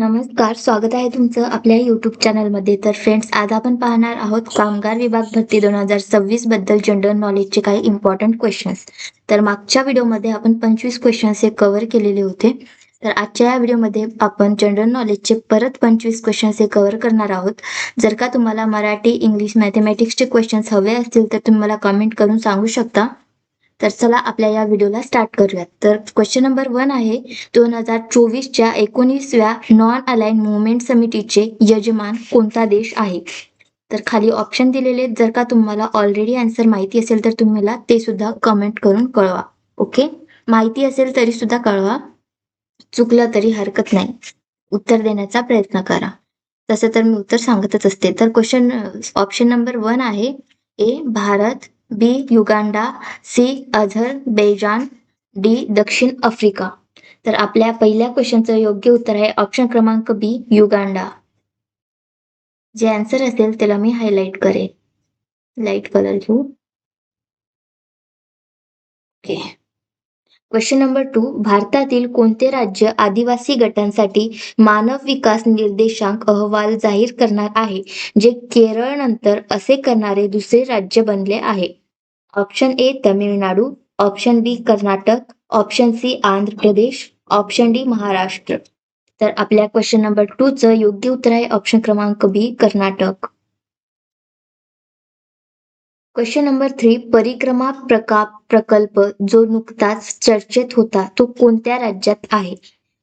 नमस्कार, स्वागत आहे तुमचं आपल्या YouTube चॅनलमध्ये. तर फ्रेंड्स, आज आपण पाहणार आहोत कामगार विभाग भरती 2026 बद्दल जनरल नॉलेजचे काही इम्पॉर्टंट क्वेश्चन्स. तर मागच्या व्हिडिओमध्ये आपण 25 क्वेश्चन्स हे कव्हर केलेले होते. तर आजच्या या व्हिडिओमध्ये आपण जनरल नॉलेजचे परत 25 क्वेश्चन्स हे कव्हर करणार आहोत. जर का तुम्हाला मराठी, इंग्लिश, मॅथमॅटिक्सचे क्वेश्चन्स हवे असतील तर तुम्ही मला कमेंट करून सांगू शकता. तर चला आपल्या या व्हिडिओला स्टार्ट करूयात. तर क्वेश्चन नंबर 1 आहे, 2024च्या 19व्या नॉन अलाइन मुव्हमेंट समितीचे यजमान कोणता देश आहे? तर खाली ऑप्शन दिलेले आहेत. जर का तुम्हाला ऑलरेडी आन्सर माहिती असेल तर तुम्ही मला ते सुद्धा कमेंट करून कळवा. ओके, माहिती असेल तरी सुद्धा कळवा, चुकलं तरी हरकत नाही, उत्तर देण्याचा प्रयत्न करा. तसं तर मी उत्तर सांगतच असते. तर ऑप्शन नंबर 1 आहे, ए भारत, बी युगांडा, सी अझरबैजान, डी दक्षिण आफ्रिका. तर आपल्या पहिल्या क्वेश्चनचं योग्य उत्तर आहे ऑप्शन क्रमांक बी युगांडा. जे आन्सर असेल त्याला मी हायलाइट करेन. लाईट कलर घेऊ. ओके. क्वेश्चन नंबर 2, भारतातील कोणते राज्य आदिवासी गटांसाठी मानव विकास निर्देशांक अहवाल जाहीर करणार आहे, जे केरळ नंतर असे करणारे दुसरे राज्य बनले आहे? Option A Tamil Nadu, option B Karnataka, option C Andhra Pradesh, option D Maharashtra. तर आपल्या क्वेश्चन नंबर 2 चं योग्य उत्तर आहे ऑप्शन क्रमांक बी कर्नाटक. क्वेश्चन नंबर 3, परिक्रमा प्रकल्प जो नुकताच चर्चेत होता तो कोणत्या राज्यात आहे?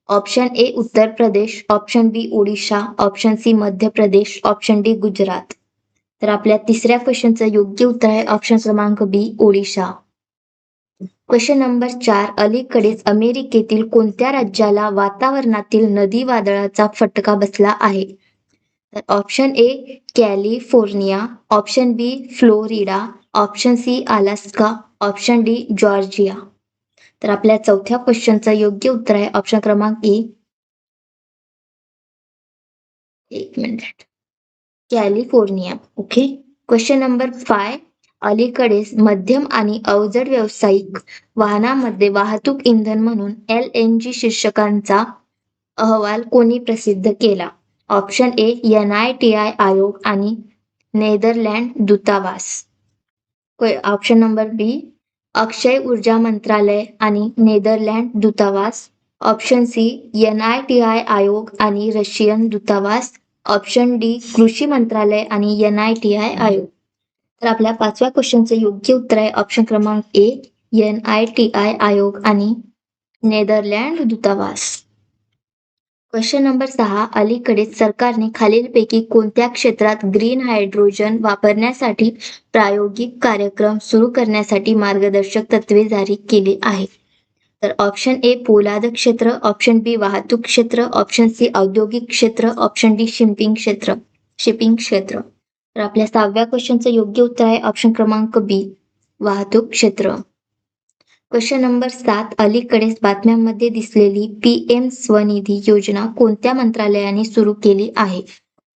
ऑप्शन ए उत्तर प्रदेश, ऑप्शन बी Odisha, option C Madhya Pradesh, option D Gujarat. तर आपल्या तिसऱ्या क्वेश्चनचं योग्य उत्तर आहे ऑप्शन क्रमांक बी ओडिशा. क्वेश्चन नंबर 4, अलीकडेच अमेरिकेतील कोणत्या राज्याला वातावरणातील नदी वादळाचा फटका बसला आहे? तर option A California, option B Florida, option C Alaska, option D Georgia. तर आपल्या चौथ्या क्वेश्चनचं योग्य उत्तर आहे ऑप्शन क्रमांक ए, एक minute, California. Okay. Question number 5, अलीकडेच मध्यम आणि अवजड व्यावसायिक वाहनामध्ये वाहतूक इंधन म्हणून LNG शीर्षकांचा अहवाल कोणी प्रसिद्ध केला? ऑप्शन ए NITI आयोग आणि नेदरलँड दूतावास, ऑप्शन नंबर बी अक्षय ऊर्जा मंत्रालय आणि नेदरलँड दूतावास, ऑप्शन सी NITI आयोग आणि रशियन दूतावास, ऑप्शन डी कृषी मंत्रालय आणि NITI आयोग. तर आपल्या पाचव्या क्वेश्चनचं योग्य उत्तर आहे ऑप्शन क्रमांक ए NITI आयोग आणि नेदरलँड दूतावास. क्वेश्चन नंबर 6, अलीकडेच सरकारने खालीलपैकी कोणत्या क्षेत्रात ग्रीन हायड्रोजन वापरण्यासाठी प्रायोगिक कार्यक्रम सुरू करण्यासाठी मार्गदर्शक तत्त्वे जारी केली आहे? तर ऑप्शन ए पोलाद क्षेत्र, ऑप्शन बी वाहतूक क्षेत्र, ऑप्शन सी औद्योगिक क्षेत्र, ऑप्शन डी शिपिंग क्षेत्र. तर आपल्या 6व्या क्वेश्चनचं योग्य उत्तर आहे ऑप्शन क्रमांक बी वाहतूक क्षेत्र. क्वेश्चन नंबर 7, अलीकडेच बातम्यांमध्ये दिसलेली PM स्वनिधी योजना कोणत्या मंत्रालयाने सुरू केली आहे?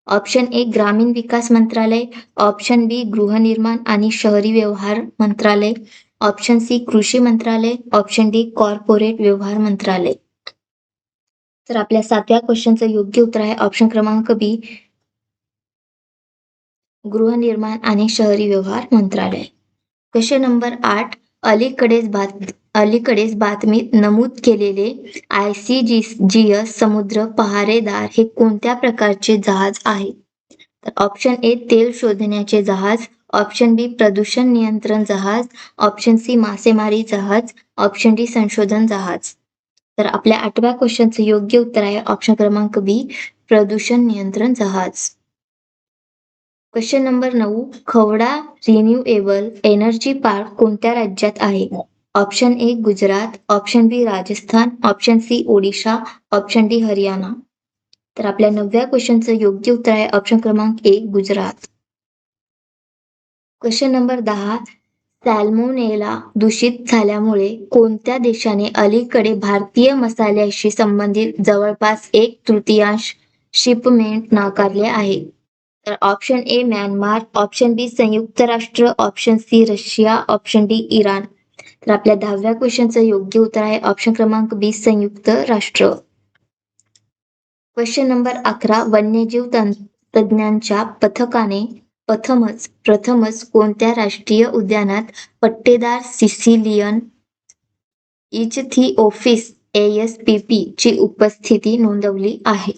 ऑप्शन ए ग्रामीण विकास मंत्रालय, ऑप्शन बी गृहनिर्माण आणि शहरी व्यवहार मंत्रालय, ऑप्शन सी कृषी मंत्रालय, ऑप्शन डी कॉर्पोरेट व्यवहार मंत्रालय. तर आपल्या 7व्या क्वेश्चनचं योग्य उत्तर आहे ऑप्शन क्रमांक बी गृहनिर्माण आणि शहरी व्यवहार मंत्रालय. क्वेश्चन नंबर 8, अलीकडेच बातमीत नमूद केलेले ICGS समुद्र पहारेदार हे कोणत्या प्रकारचे जहाज आहे? तर ऑप्शन ए तेल शोधण्याचे जहाज, ऑप्शन बी प्रदूषण नियंत्रण जहाज, ऑप्शन सी मासेमारी जहाज, ऑप्शन डी संशोधन जहाज. तर आपल्या 8व्या क्वेश्चनचं योग्य उत्तर आहे ऑप्शन क्रमांक बी प्रदूषण नियंत्रण जहाज. Question number 9, Khavda renewable energy park कोणत्या राज्यात आहे? Option A Gujarat, option B Rajasthan, option C Odisha, option D Haryana. तर आपल्या 9व्या क्वेश्चनचं योग्य उत्तर आहे ऑप्शन क्रमांक A Gujarat. Question number 10, salmonella दूषित झाल्यामुळे कोणत्या देशाने अलीकडे भारतीय मसाल्याशी संबंधित जवळपास 1/3 शिपमेंट नाकारले आहे? तर option A Myanmar, option B संयुक्त राष्ट्र, option C Russia, option D Iran. तर आपल्या 10व्या क्वेश्चनचं योग्य उत्तर आहे ऑप्शन क्रमांक बी संयुक्त राष्ट्र. क्वेश्चन नंबर 11 वन्यजीव तज्ञांच्या पथकाने प्रथमच कोणत्या राष्ट्रीय उद्यानात पट्टेदार सिसिलियन इचथिओफिस ASPP ची उपस्थिती नोंदवली आहे?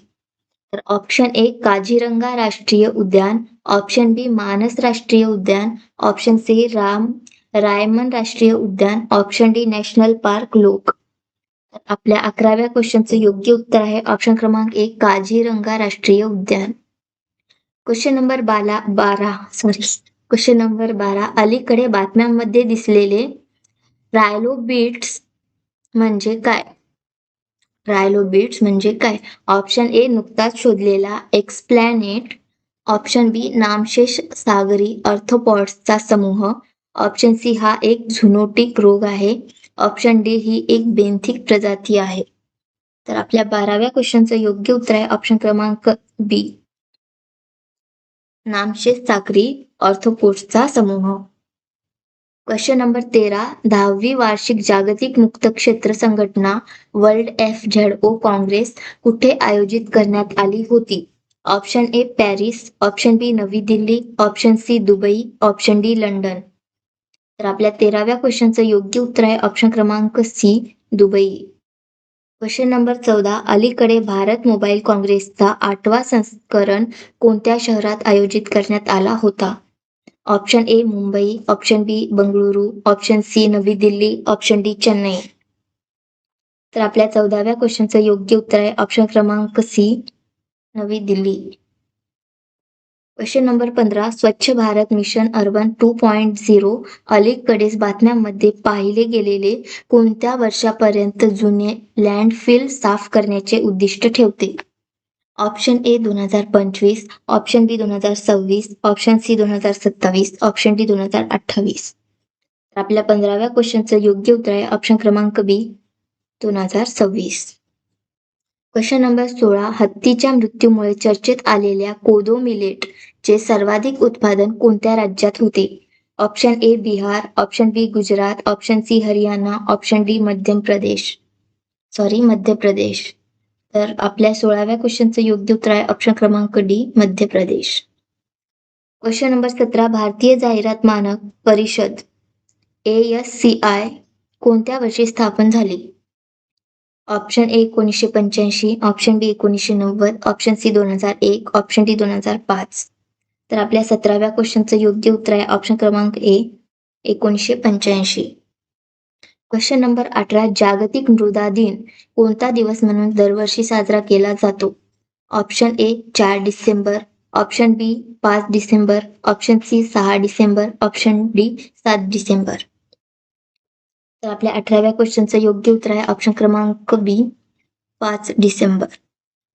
तर ऑप्शन ए काझीरंगा राष्ट्रीय उद्यान, ऑप्शन बी मानस राष्ट्रीय उद्यान, ऑप्शन सी रायमन राष्ट्रीय उद्यान, ऑप्शन डी नॅशनल पार्क लोक. तर आपल्या 11व्या क्वेश्चनचं योग्य उत्तर आहे ऑप्शन क्रमांक 1 काझीरंगा राष्ट्रीय उद्यान. क्वेश्चन नंबर 12 अलीकडे बातम्यांमध्ये दिसलेले ट्रायलोबिट्स म्हणजे काय? ट्रायलोबिट्स म्हणजे काय? ऑप्शन ए नुकताच शोधलेला एक्सप्लॅनेट, ऑप्शन बी नामशेष सागरी अर्थ्रोपॉड्सचा समूह, ऑप्शन सी हा एक झुनोटिक रोग आहे, ऑप्शन डी ही एक बेंथिक प्रजाती आहे. तर आपल्या 12व्या क्वेश्चनचं योग्य उत्तर आहे ऑप्शन क्रमांक बी नामशेष सागरी अर्थ्रोपोड्सचा समूह. क्वेश्चन नंबर 13 10वी वार्षिक जागतिक मुक्त क्षेत्र संघटना वर्ल्ड FZO काँग्रेस कुठे आयोजित करण्यात आली होती? Option A Paris, option B Navi Delhi, option C Dubai, option D London. तर आपल्या 13व्या क्वेश्चनचं योग्य उत्तर आहे ऑप्शन क्रमांक सी दुबई. क्वेश्चन नंबर 14 अलीकडे भारत मोबाईल काँग्रेसचा 8वा संस्करण कोणत्या शहरात आयोजित करण्यात आला होता? Option A Mumbai, option B Bengaluru, option C Navi Delhi, option D Chennai. तर आपल्या 14व्या क्वेश्चनचं योग्य उत्तर आहे ऑप्शन क्रमांक C Navi Delhi. Question number 15 स्वच्छ भारत मिशन अर्बन 2.0 अलीकडेच बातम्यांमध्ये पाहिले गेलेले कोणत्या वर्षापर्यंत जुने लँडफिल साफ करण्याचे उद्दिष्ट ठेवते? Option A 2025, option B 2026, option C 2027, option D 2028. आपल्या 15व्या क्वेश्चनचं योग्य उत्तर आहे ऑप्शन क्रमांक बी 2026. क्वेश्चन नंबर 16 हत्तीच्या मृत्यूमुळे चर्चेत आलेल्या कोदो मिलेट चे सर्वाधिक उत्पादन कोणत्या राज्यात होते? Option A Bihar, option B Gujarat, option C Haryana, option D Madhya Pradesh. तर आपल्या 16व्या क्वेश्चनचं योग्य उत्तर आहे ऑप्शन क्रमांक डी मध्य प्रदेश. क्वेश्चन नंबर 17 भारतीय जाहिरात मानक परिषद ASCI कोणत्या वर्षी स्थापन झाली? Option A 1985, option B 1990, option C 2001, option D 2005. तर आपल्या 17व्या क्वेश्चनचं योग्य उत्तर आहे ऑप्शन क्रमांक ए 1985. क्वेश्चन नंबर 18 जागतिक मृदा दिन कोणता दिवस म्हणून दरवर्षी साजरा केला जातो? Option A 4 December, option B 5 December, option C 6 December, option D 7 December. तर आपल्या 18व्या क्वेश्चनचं योग्य उत्तर आहे ऑप्शन क्रमांक B 5 December.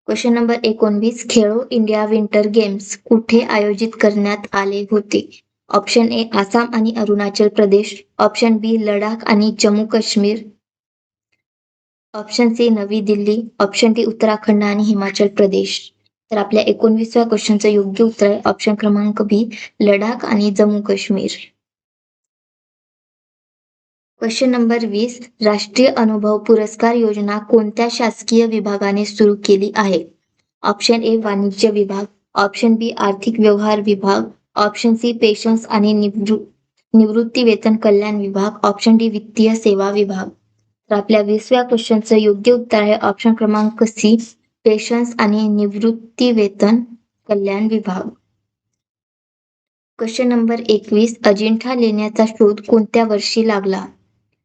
Question number 19 Khelo India winter games कुठे आयोजित करण्यात आले होते? ऑप्शन ए आसाम आणि अरुणाचल प्रदेश, ऑप्शन बी लडाख आणि Jammu Kashmir, option C Navi Delhi, option D Uttarakhand आणि हिमाचल प्रदेश. तर आपल्या 19व्या क्वेश्चनचं योग्य उत्तर आहे ऑप्शन क्रमांक बी लडाख आणि जम्मू काश्मीर. क्वेश्चन नंबर 20 राष्ट्रीय अनुभव पुरस्कार योजना कोणत्या शासकीय विभागाने सुरू केली आहे? ऑप्शन ए वाणिज्य विभाग, ऑप्शन बी आर्थिक व्यवहार विभाग, ऑप्शन सी पेन्शन्स आणि निवृत्ती वेतन कल्याण विभाग, ऑप्शन डी वित्तीय सेवा विभाग. तर आपल्या 20व्या क्वेश्चनचं योग्य उत्तर आहे ऑप्शन क्रमांक सी पेन्शन्स आणि निवृत्ती वेतन कल्याण विभाग. क्वेश्चन नंबर 21 अजिंठा लेण्याचा शोध कोणत्या वर्षी लागला?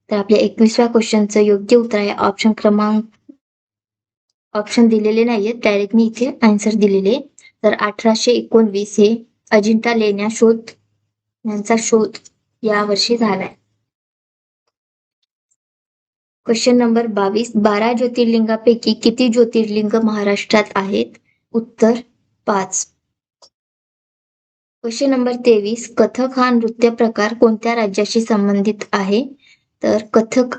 तर आपल्या 21व्या क्वेश्चनचं योग्य उत्तर आहे ऑप्शन दिलेले नाहीये डायरेक्ट मी इथे आन्सर दिलेले. तर 1819 हे अजिंठा लेण्या यांचा शोध या वर्षी झालाय. क्वेश्चन नंबर 22 12 ज्योतिर्लिंगापैकी किती ज्योतिर्लिंग महाराष्ट्रात आहेत? उत्तर 5. क्वेश्चन नंबर 23 कथक हा नृत्य प्रकार कोणत्या राज्याशी संबंधित आहे? तर कथक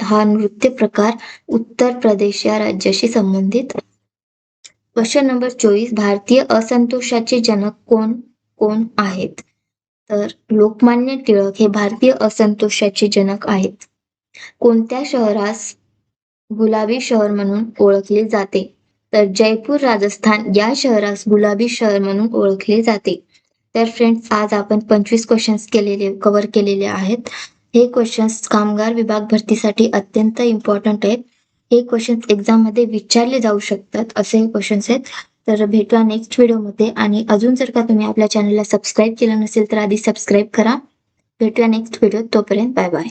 हा नृत्य प्रकार उत्तर प्रदेश या राज्याशी संबंधित. क्वेश्चन नंबर 24 भारतीय असंतोषाचे जनक कोण आहेत? तर लोकमान्य टिळक हे भारतीय असंतोषाचे जनक आहेत. कोणत्या शहरास गुलाबी शहर म्हणून ओळखले जाते? तर जयपूर राजस्थान या शहरास गुलाबी शहर म्हणून ओळखले जाते. तर फ्रेंड्स आज आपण 25 क्वेश्चन्स कव्हर केलेले आहेत. हे क्वेश्चन्स कामगार विभाग भरतीसाठी अत्यंत इम्पॉर्टंट आहेत. हे क्वेश्चन्स एक्झाममध्ये विचारले जाऊ शकतात असे हे क्वेश्चन्स आहेत. तर भेटूया नेक्स्ट व्हिडिओमध्ये आणि अजून जर का तुम्ही आपल्या चॅनलला सबस्क्राईब केलं नसेल तर आधी सबस्क्राईब करा. भेटूया नेक्स्ट व्हिडिओ. तोपर्यंत बाय बाय.